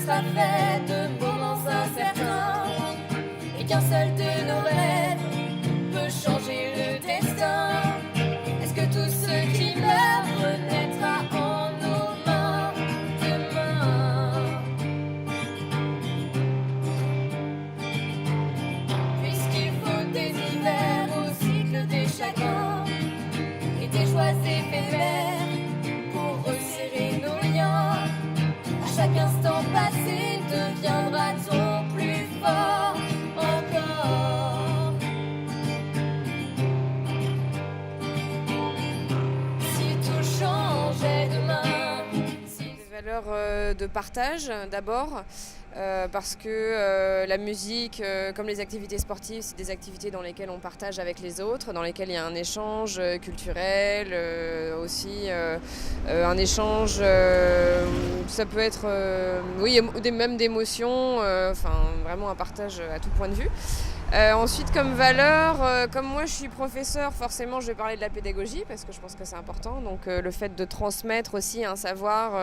sera fait de moments incertains et qu'un seul de nos rêves peut changer le destin. Est-ce que tout ce qui meurt renaîtra en nos mains demain? Puisqu'il faut des hivers au cycle des chagrins et des joies éphémères pour resserrer nos liens. À chaque instant passé deviendra-t-on plus fort encore? Si tout changeait demain. Des valeurs de partage d'abord, parce que la musique, comme les activités sportives, c'est des activités dans lesquelles on partage avec les autres, dans lesquelles il y a un échange culturel, aussi un échange, ça peut être oui, même d'émotions, vraiment un partage à tout point de vue. Ensuite, comme valeur, comme moi je suis professeur, forcément je vais parler de la pédagogie parce que je pense que c'est important. Donc le fait de transmettre aussi un savoir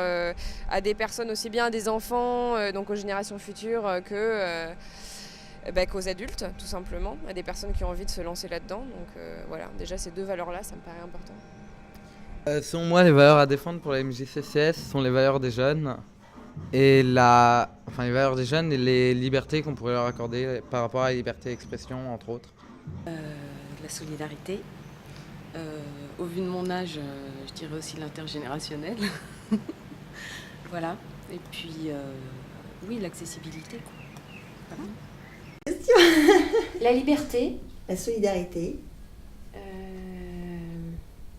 à des personnes, aussi bien à des enfants, donc aux générations futures, qu'aux adultes, tout simplement, à des personnes qui ont envie de se lancer là-dedans. Donc voilà, déjà ces deux valeurs-là, ça me paraît important. Selon moi, les valeurs à défendre pour la MJCCS sont les valeurs des jeunes. Et les valeurs des jeunes et les libertés qu'on pourrait leur accorder par rapport à la liberté d'expression, entre autres. La solidarité. Au vu de mon âge, je dirais aussi l'intergénérationnel. Voilà. Et puis, oui, l'accessibilité. Voilà. La liberté. La solidarité.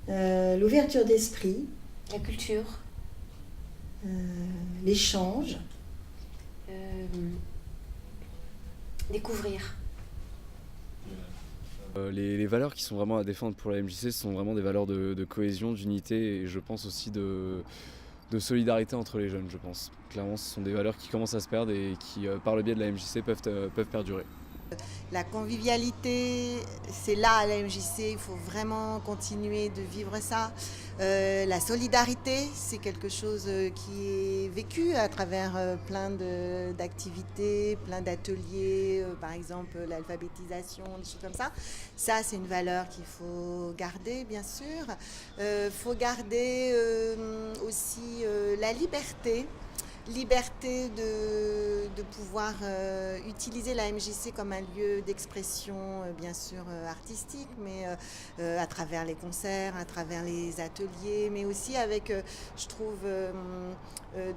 L'ouverture d'esprit. La culture. L'échange. Découvrir. Les valeurs qui sont vraiment à défendre pour la MJC, ce sont vraiment des valeurs de cohésion, d'unité et je pense aussi de solidarité entre les jeunes, je pense. Clairement, ce sont des valeurs qui commencent à se perdre et qui, par le biais de la MJC, peuvent perdurer. La convivialité, c'est là à la MJC, il faut vraiment continuer de vivre ça. La solidarité, c'est quelque chose qui est vécu à travers plein d'activités, plein d'ateliers, par exemple l'alphabétisation, des choses comme ça. Ça, c'est une valeur qu'il faut garder, bien sûr. Il faut garder aussi la liberté. Liberté de pouvoir utiliser la MJC comme un lieu d'expression, bien sûr artistique, mais à travers les concerts, à travers les ateliers, mais aussi avec, je trouve,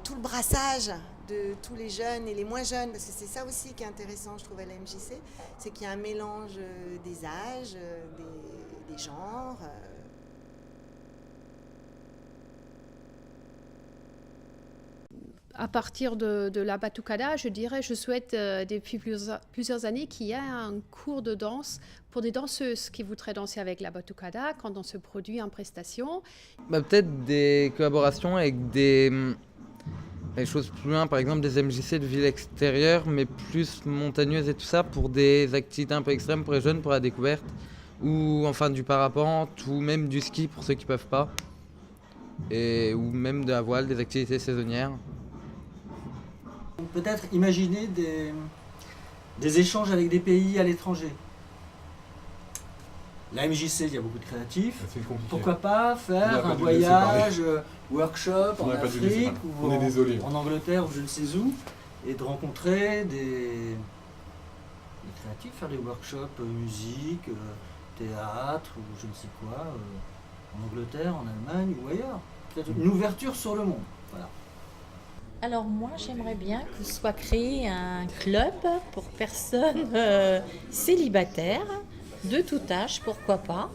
tout le brassage de tous les jeunes et les moins jeunes, parce que c'est ça aussi qui est intéressant, je trouve, à la MJC, c'est qu'il y a un mélange des âges, des genres. À partir de la batucada, je souhaite depuis plusieurs années qu'il y ait un cours de danse pour des danseuses qui voudraient danser avec la batucada quand on se produit en prestation. Peut-être des collaborations avec des choses plus loin, par exemple des MJC de villes extérieures, mais plus montagneuses et tout ça, pour des activités un peu extrêmes pour les jeunes, pour la découverte, ou enfin du parapente, ou même du ski pour ceux qui ne peuvent pas, ou même de la voile, des activités saisonnières. Peut-être imaginer des échanges avec des pays à l'étranger. La MJC, il y a beaucoup de créatifs. Pourquoi pas faire un voyage, workshop en Afrique ou en Angleterre ou je ne sais où, et de rencontrer des créatifs, faire des workshops musique, théâtre ou je ne sais quoi, en Angleterre, en Allemagne ou ailleurs. Peut-être une ouverture sur le monde. Voilà. Alors moi, j'aimerais bien que soit créé un club pour personnes célibataires, de tout âge, pourquoi pas.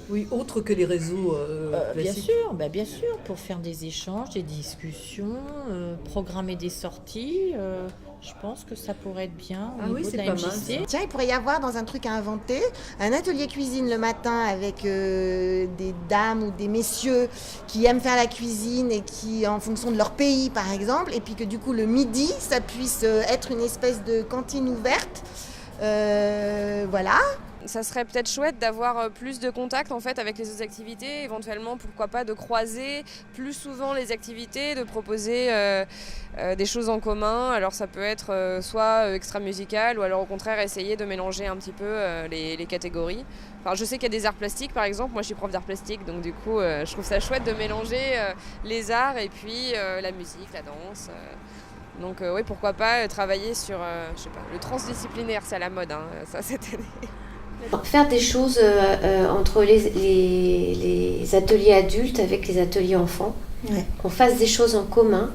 Oui, autre que les réseaux classiques. Bien sûr, pour faire des échanges, des discussions, programmer des sorties. Je pense que ça pourrait être bien au niveau de la MJC. Tiens, il pourrait y avoir dans un truc à inventer un atelier cuisine le matin avec des dames ou des messieurs qui aiment faire la cuisine et qui, en fonction de leur pays par exemple, et puis que du coup le midi, ça puisse être une espèce de cantine ouverte. Voilà. ça serait peut-être chouette d'avoir plus de contact en fait avec les autres activités, éventuellement pourquoi pas de croiser plus souvent les activités, de proposer des choses en commun. Alors ça peut être soit extra-musical ou alors au contraire essayer de mélanger un petit peu les catégories. Enfin, je sais qu'il y a des arts plastiques par exemple, moi je suis prof d'art plastique donc du coup je trouve ça chouette de mélanger les arts et puis la musique, la danse. Donc oui, pourquoi pas travailler sur je sais pas, le transdisciplinaire, c'est à la mode ça cette année. Faire des choses entre les ateliers adultes avec les ateliers enfants, qu'on fasse des choses en commun,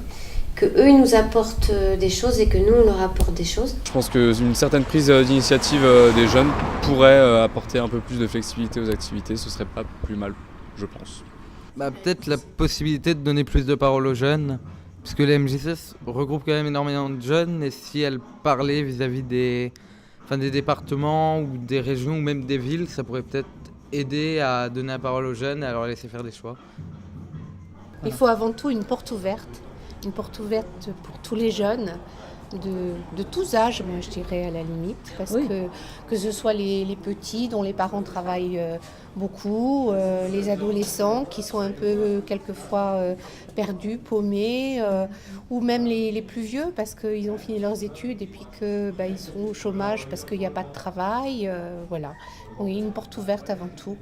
que eux ils nous apportent des choses et que nous on leur apporte des choses. Je pense qu'une certaine prise d'initiative des jeunes pourrait apporter un peu plus de flexibilité aux activités, ce serait pas plus mal, je pense. Peut-être la possibilité de donner plus de parole aux jeunes, parce que la MJC regroupe quand même énormément de jeunes, et si elle parlait vis-à-vis des départements ou des régions ou même des villes, ça pourrait peut-être aider à donner la parole aux jeunes et à leur laisser faire des choix. Il faut avant tout une porte ouverte pour tous les jeunes, de tous âges, moi je dirais à la limite, parce que ce soit les petits dont les parents travaillent beaucoup, les adolescents qui sont un peu quelquefois perdus, paumés, ou même les plus vieux parce qu'ils ont fini leurs études et puis qu'ils sont au chômage parce qu'il n'y a pas de travail. Voilà. Oui, une porte ouverte avant tout,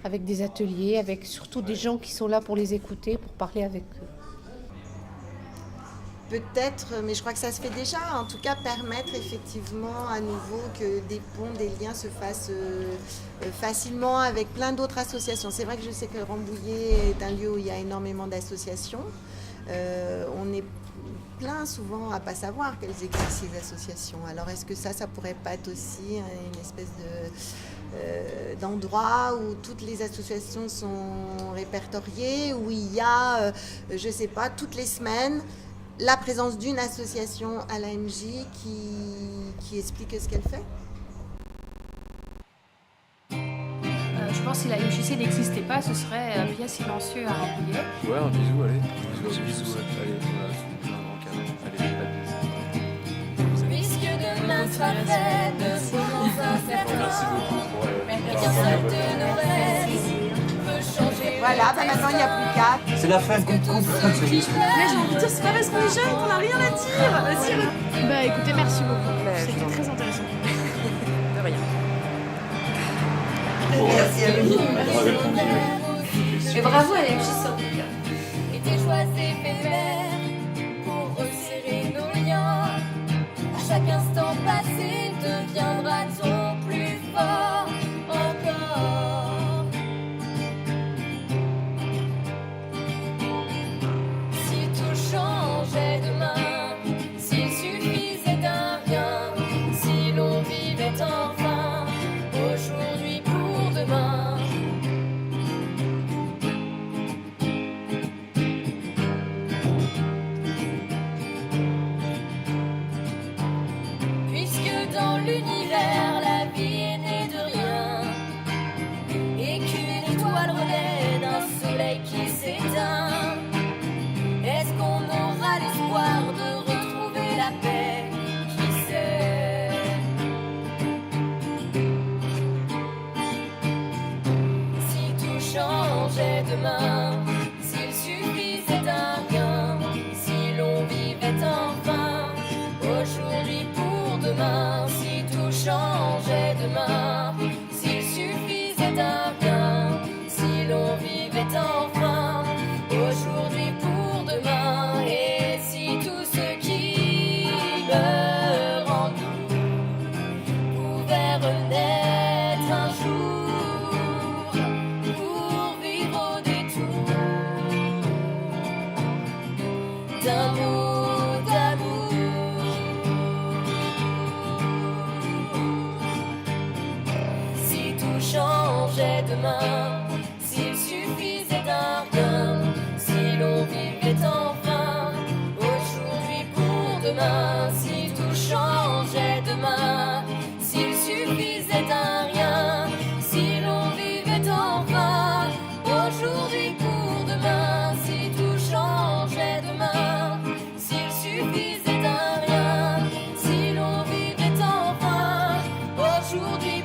avec des ateliers, avec surtout des gens qui sont là pour les écouter, pour parler avec eux. Peut-être, mais je crois que ça se fait déjà, en tout cas permettre effectivement à nouveau que des ponts, des liens se fassent facilement avec plein d'autres associations. C'est vrai que je sais que Rambouillet est un lieu où il y a énormément d'associations. On est plein souvent à ne pas savoir quelles existent ces associations. Alors est-ce que ça pourrait pas être aussi une espèce d'endroit où toutes les associations sont répertoriées, où il y a, je ne sais pas, toutes les semaines, la présence d'une association à l'AMJ qui explique ce qu'elle fait? Je pense que si la MJC n'existait pas, ce serait bien silencieux à Rambouillet. Ouais, un bisou, allez. Bisous, allez, Puisque demain sera fait de moments incertains, qu'un seul de nos rêves peut changer. Voilà, maintenant il n'y a plus qu'à. C'est la fin de couple. Là, j'ai envie de dire, c'est pas parce qu'on est jeune qu'on n'a rien à dire. Vas-y, Écoutez, merci beaucoup. C'était très intéressant. De rien. Merci à vous. Et bravo à la MJC en tout cas. Et tes choix éphémères pour resserrer nos liens. À chaque instant passé deviendra ton plus fort encore. Si tout changeait demain, s'il suffisait d'un rien, si l'on vivait enfin aujourd'hui pour demain. Puisque dans l'univers la vie est née de rien et qu'une étoile renaît d'un soleil qui s'éteint, est-ce qu'on aura l'espoir de retrouver la paix? Qui sait? Si tout changeait demain, s'il suffisait d'un rien, si l'on vivait enfin aujourd'hui pour demain, si tout changeait demain, s'il suffisait d'un rien, si l'on vivait enfin aujourd'hui pour demain, et si tout ce qui meurt en nous pouvait renaître un jour pour vivre au détour d'un mot d'amour. Si tout changeait demain, s'il suffisait d'un rien, si l'on vivait enfin aujourd'hui pour demain, si tout changeait demain, s'il suffisait d'un rien, si l'on vivait enfin aujourd'hui pour demain, si tout changeait demain, s'il suffisait d'un rien, si l'on vivait enfin aujourd'hui